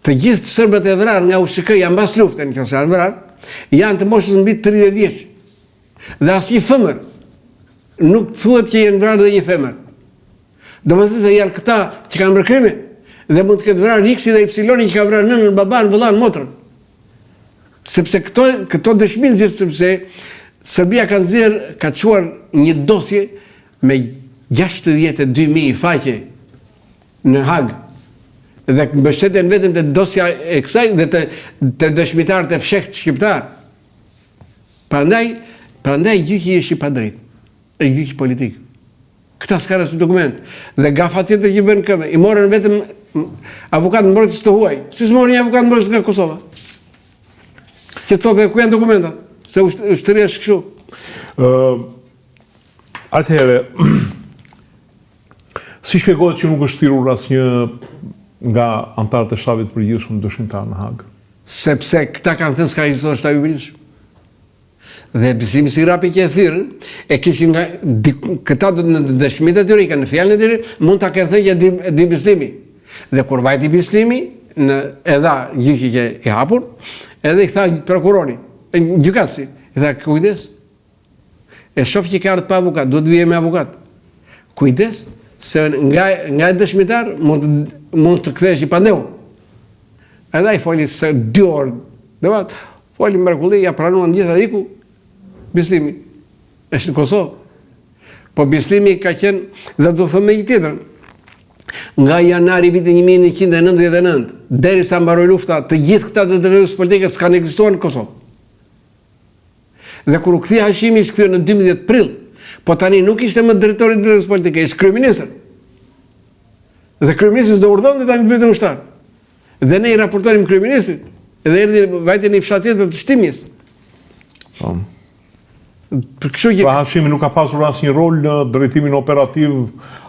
të gjithë sërbët e vrarë nga USHK-ja mbas luftën, nëse janë vrarë, janë të moshës mbi 30 vjeç. Dhe asnjë femër nuk thuhet që janë vrarë dhe një femër. Domethënë se janë këta që kanë bërë krime dhe mund të ketë vrarë X dhe Y që kanë vrarë nënën, baban, vëllain, motrën. Sepse këto dëshmi nxjerr sepse Serbia ka çuar një dosje me 62.000 faqe në Hag. Dhe mbështeten vetëm te dosja e kësaj dhe të dëshmitarët e fshehtë shqiptar. Prandaj gjyqi është i padrejtë. Është gjyq politik. Këta s'ka as dokument. Dhe gafa tjetër që bën këmbë, i morën vetëm avokat mbrojtës të huaj. Si s'morën një avokat mbrojtës nga Kosova? Që thotë ku janë dokumentat? Se ushtria është kështu. Atëherë, si shpjegohet që nuk është thirrur asnjë nga antarët e shtabit të përgjithshëm dëshmitar në Hag? Sepse këta kanë thënë s'ka ekzistuar shtabi i përgjithshëm. Dhe Beslimi Sirapi që e thirrën, e kishin nga këta në dëshmitë e tyre, në fjalën e tyre, mund ta kenë thënë që e di Beslimi. Dhe kur vajti Beslimi, e dha gjyqi që i hapur, edhe i tha prokurori, gjykatësi, i tha kujdes. E shoh që ka ardhur pa avokat, duhet të vijë me avokat. Kujdes, se nga dëshmitar mund të kthesh i pandehur. Edhe ai foli se 2 orë, domethënë foli mrekulli, ja pranuan gjithë iku Beslimi. Është në Kosovë. Po Beslimi ka qenë, dhe do thëmë një tjetër, nga janari vitin 1999, derisa mbaroi lufta, të gjithë këta të drejtues politike s'kan ekzistuar në Kosovë. Dhe kur u kthye Hashimi, ishte kthyer në 12 prill. Po tani nuk ishte më drejtori i drejtues politike, ishte kryeminist. Dhe kryeministri do urdhonte tani mbretën ushtar. Dhe ne i raportonim kryeministrit. Dhe erdhi vajte në fshat tjetër të shtimjes. Po. Për kështu që Hashimi nuk ka pasur asnjë rol në drejtimin operativ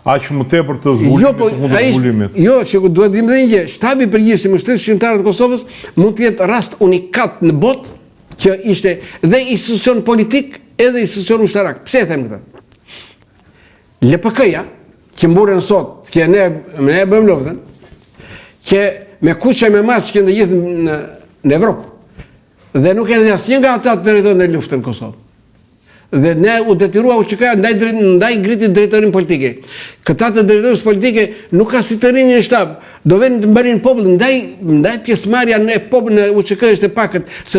aq më tepër të zbulimit. Jo, që duhet të dimë edhe një gjë, shtabi i përgjithshëm i Shtetit Shqiptar të Kosovës mund të jetë rast unikat në botë që ishte dhe institucion politik edhe institucion ushtarak. Pse e them këtë? LPK-ja, që mburen sot, që ne e bëjmë luftën, që me kuqe me maç që në gjithë në Evropë, dhe nuk erdhi asnjë nga ata të drejtojnë luftën në Kosovë. Dhe ne u detyrua UÇK-ja ndaj ngritit drejtorin politike. Këta të drejtorës politike nuk ka si të rinë në shtab, do vënë të mbarin popullin, ndaj pjesëmarrja në popull në UÇK është e pakët, se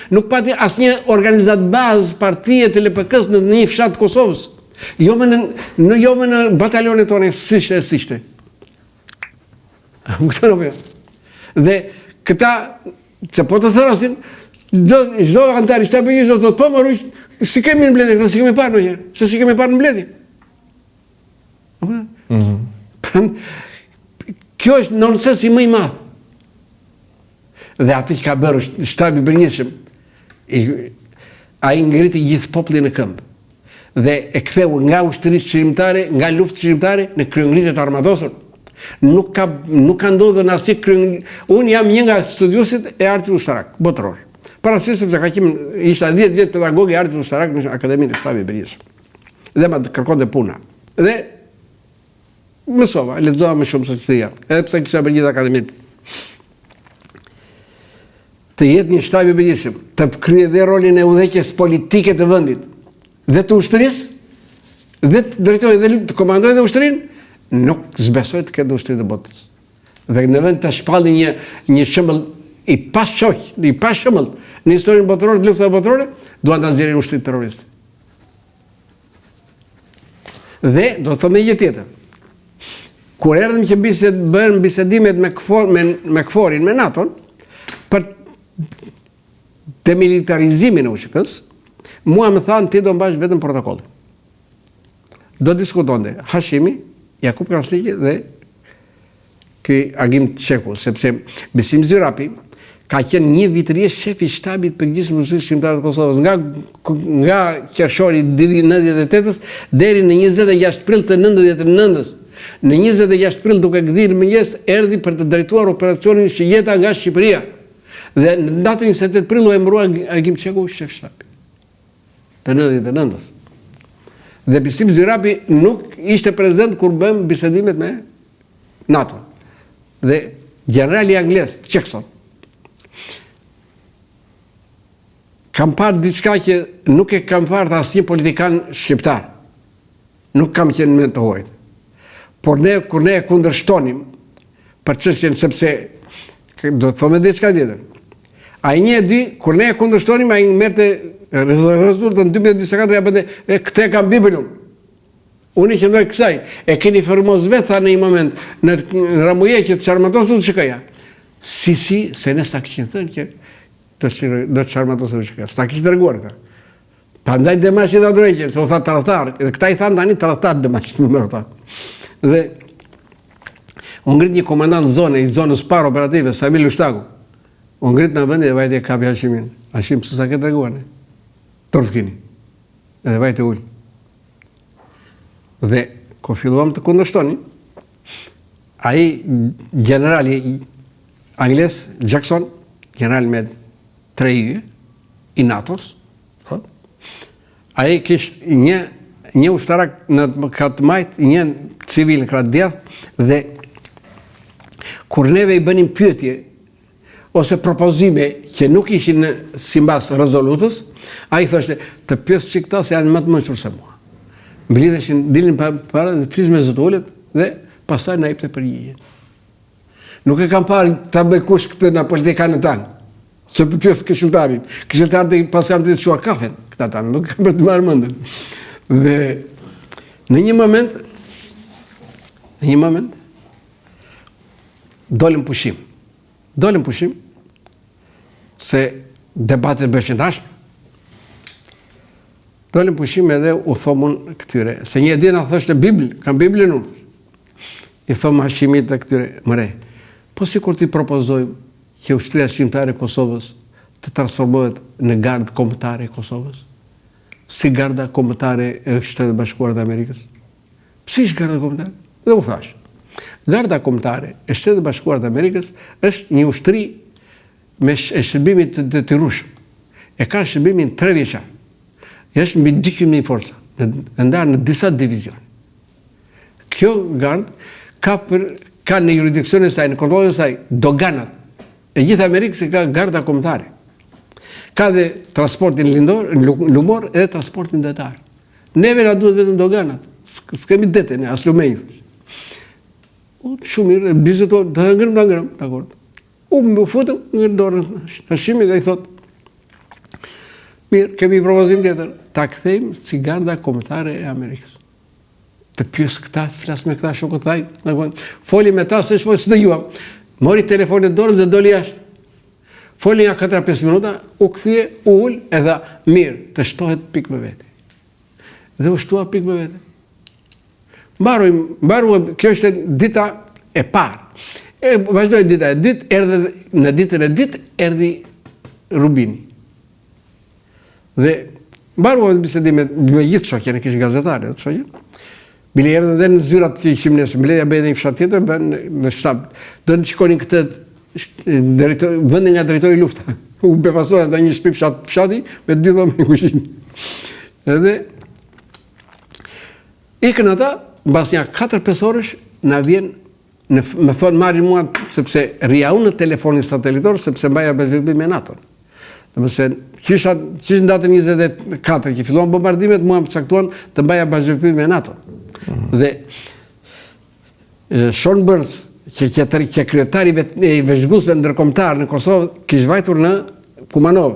nuk pati asnjë organizat bazë partie të LPK-s në një fshat të Kosovës. Jo më në batalionet tona sishte. Dhe këta, që po të thrasin, çdo antar i shtabit do thotë po më si kemi në mbledhje, si kemi parë ndonjëherë, se si kemi parë në mbledhje. Kjo është nonsens i më i madh. Dhe atë që ka bërë shtabi i përgjithshëm, ai ngriti gjithë popullin në këmbë. Dhe e ktheu nga ushtrisë shqiptare, nga luftë shqiptare në kryengritje të armatosur. Nuk ka ndodhur në asnjë kryengritje. Unë jam një nga studiuesit e artit ushtarak botëror. Parasysh sepse ka qenë isha 10 vjet pedagog i artit ushtarak në Akademinë e Shtabit të Përgjithshëm. Dhe ma kërkonte puna. Dhe mësova, lexova më shumë se ç'tia. Edhe pse kisha bërë gjithë akademitë. Të jetë një shtab i përgjithshëm, të kryejë dhe rolin e udhëheqjes politike të vendit, dhe të ushtrisë, dhe të drejtojë dhe të komandojë dhe ushtrinë, nuk zbesoj të ketë ushtri të botës. Dhe në vend të shpalli një shembull i pashëmëll në historinë botërore të luftave botërore, duan ta nxjerrin ushtrit terrorist. Dhe do të them një gjë tjetër. Kur erdhëm që bëhen bisedimet me KFOR-in, me NATO-n, për demilitarizimin e UÇK-s, mua më thanë ti do mbash vetëm protokollin. Do diskutonte Hashimi, Jakub Krasniqi dhe Agim Çeku, sepse Besim Zyrapi ka qenë një vit rresht shef i shtabit përgjithshëm të Shtetit Shqiptar të Kosovës, nga qershori 98-s deri në 26 prill të 99-s. Në 26 prill duke gdhirë mëngjes erdhi për të drejtuar operacionin Shijeta nga Shqipëria. Dhe në datën 28 prill u emërua Agim Çeku shef shtabi. Të 99-s. Dhe Besim Zyrapi nuk ishte prezent kur bëm bisedimet me NATO. Dhe generali angles, Jackson. Kam parë diçka që nuk e kam parë të asnjë politikan shqiptar. Nuk kam qenë me të hojtë. Por kur ne e kundërshtonim për çështjen, sepse do të thonë diçka tjetër. Ai një di, kur ne e kundërshtonim, ai merrte rezultatën 2024 ja bënte këtë kam Bibëlun. Unë që ndoj kësaj, e keni firmos vetë, tha në një moment, në Ramuje që të qarmatosë të shkaja. Si, se ne s'ta kishin thënë që do të qarmatosë të shkaja. S'ta kishin dërguar ta. Prandaj Demashi dha drejtën, se u tha tradhtar, dhe këta i thanë tani tradhtar Demashi më mërë ta. Dhe u ngrit një komandant zone, i zonës parë operative, Samil Ushtaku. U ngrit në vendi dhe vajte kapi Hashimin. Hashim, se sa ke dërguar ne? Torfkini. Edhe vajte ullë. Dhe, ko filluam të kundërshtoni, ai generali angles, Jackson, general me 3 yje, i NATO-s, ai kishtë një ushtarak në kratë majt, një civil në kratë djath, dhe kur neve i bënim pyetje, ose propozime që nuk ishin simbas rezolutës, a i thoshte, të pjesë që këta se janë më të mëshur se mua. Mblidheshin, dilin para dhe flisë me zotullet dhe pasaj na jepte përgjigje. Nuk e kam parë të bëkush këtë në politikanë tanë, që të pjesë këshiltarin. Këshiltarin të pas kam të shuar kafen, këta tanë, nuk kam për të marrë mëndën. Dhe në një moment, dolem pushim. Se debatet bëshin tashmë. Dolem pushim edhe u thomun këtyre. Se një dina thështë Bibli, kam Biblin unë. I thomë Hashimit dhe këtyre, mëre, po si kur ti propozojmë që ushtria shqiptare e Kosovës të transformohet në gardë kombëtare e Kosovës? Si garda kombëtare e Shtetit Bashkuar të Amerikës? Si ishtë garda kombëtare? Dhe u thash. Garda kombëtare e Shtetit Bashkuar të Amerikës është një ushtri me shërbimit të detyrueshëm. E ka shërbimin 3 vjeçar. Është mbi 200.000 forca, ndarë në disa divizion. Kjo gardë ka në jurisdiksionin e saj, në kontrollin e saj, doganat. E gjithë Amerikës ka garda kombëtare. Ka dhe transportin lumor edhe transportin detar. Neve na duhet vetëm doganat. S'kemi dete ne, as lumej. Shumë mirë, bizetojnë, të ngrëm, dakord. Më futëm, ngërë dorën Hashimi dhe i thot, mirë, kemi propozim tjetër, ta kthejmë si garda kombëtare e Amerikës. Të pjesë këta, të flasë me këta shokët thaj, foli me ta, se shpoj së të juam. Mori telefonit dorën dhe doli jashtë. Foli nga 4-5 minuta, u këthije, u ullë, edhe mirë, të shtohet pikë me vete. Dhe u shtua pikë me vete. Mbaruam, kjo është dita e parë. Vazhdoj dita e dytë, në ditën e dytë, erdi Rubini. Dhe mbaruam bisedimet me gjithë shokjen, e kishë gazetare, të shokjen. Bile erdhe dhe në zyrat që ishim nësë, bile ja bëjnë një fshat tjetër, bëjnë në shtab. Do në qikonin këtë vëndin nga drejtori lufta. U bepasojnë dhe një shpi fshati, me 2 dhome në kushin. Edhe, ikën ata, bas një 4-5 orësh, na vjen, me thonë marrin mua, sepse rria unë në telefonin satelitor, sepse mbaja bashkëpunim me NATO. Domethënë, qysh në datën 24 që filluan bombardimet, mua më caktuan të mbaja bashkëpunim me NATO. Dhe Sean Burns, që kryetari i vëzhguesve ndërkombëtar në Kosovë, kishte vajtur në Kumanov.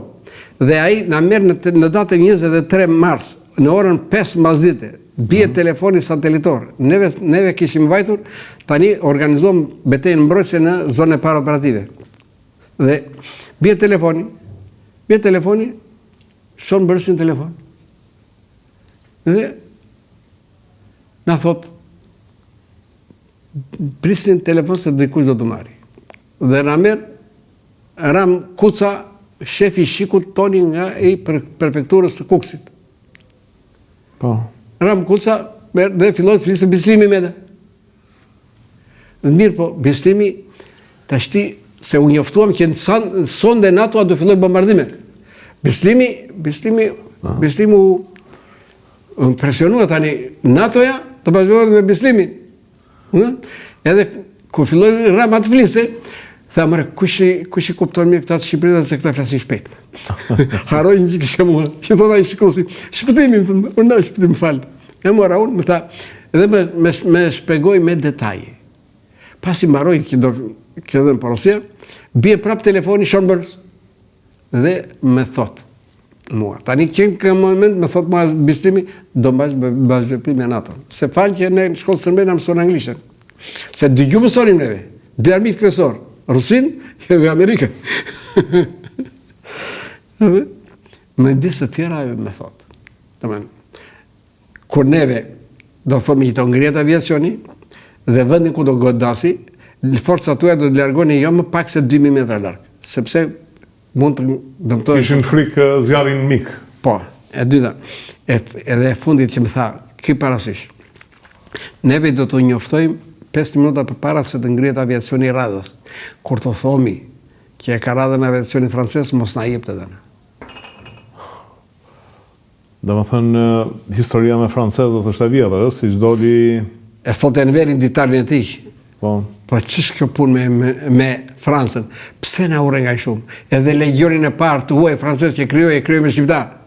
Dhe ai na merr në datën 23 mars, në orën 5 mbasdite. Bie telefoni satelitor. Neve kishim vajtur, tani organizuam betejën mbrojtëse në zonën e parë operative. Dhe bie telefoni, Sean Burnsin telefon. Dhe na thot, prisnin telefon se dikush do të marri. Dhe na merr Ram Kuca, shefi shikut toni nga i prefekturës të Kuksit. Po. Ram Kuca dhe filloi të flisë Bislimi me dhe. Dhe mirë po, Bislimi të ashti se u njoftuam që në sonde NATO do filloi bombardimet. Bislimi u presionua tani NATO-ja të bashkëpunojë me Bislimin. Edhe Kur filloi Rama të fliste, tha mërë, kush i kupton mirë këta të Shqipërisë se këta flasin shpejt. Haroj një kishë mua, që thot ai shikosi, shpëtimi, unë shpëtimi falë. E mora unë, më tha, edhe me shpjegoj me detaje. Pasi mbaroj që dhe në porosia, bie prap telefoni Shonbërës dhe me thot mua. Tani që në moment me thot mua bislimi, do bashkëveprim me NATO. Se falë që ne në shkollë Stërmbe në mëson anglishën. Se dy gjuhë mësonim neve, dy armiq kryesor, Rusin dhe Amerikën. Me disë të tjera me thot. Kur neve do thomi që të ngrihet aviacioni dhe vendin ku do godasi, forcat tuaja do të largoni jo më pak se 2000 metra larg, sepse mund të dëmtojnë. Kishin frikë zjarrin mik. Po, e dyta. Edhe e fundit që më tha, ky parasysh. Neve do të njoftojmë 5 minuta përpara se të ngrihet aviacioni i radhës. Kur të thomi që e ka radhën aviacioni francez, mos na jep të dhëna. Dhe më thënë, historia me francezët është e vjetër, si që doli... E thot e në verin ditarën e tij. Po ç'është kjo punë me Francën? Pse na urren nga shumë? Edhe legionin e parë të huaj francez që krijoi me shqiptar.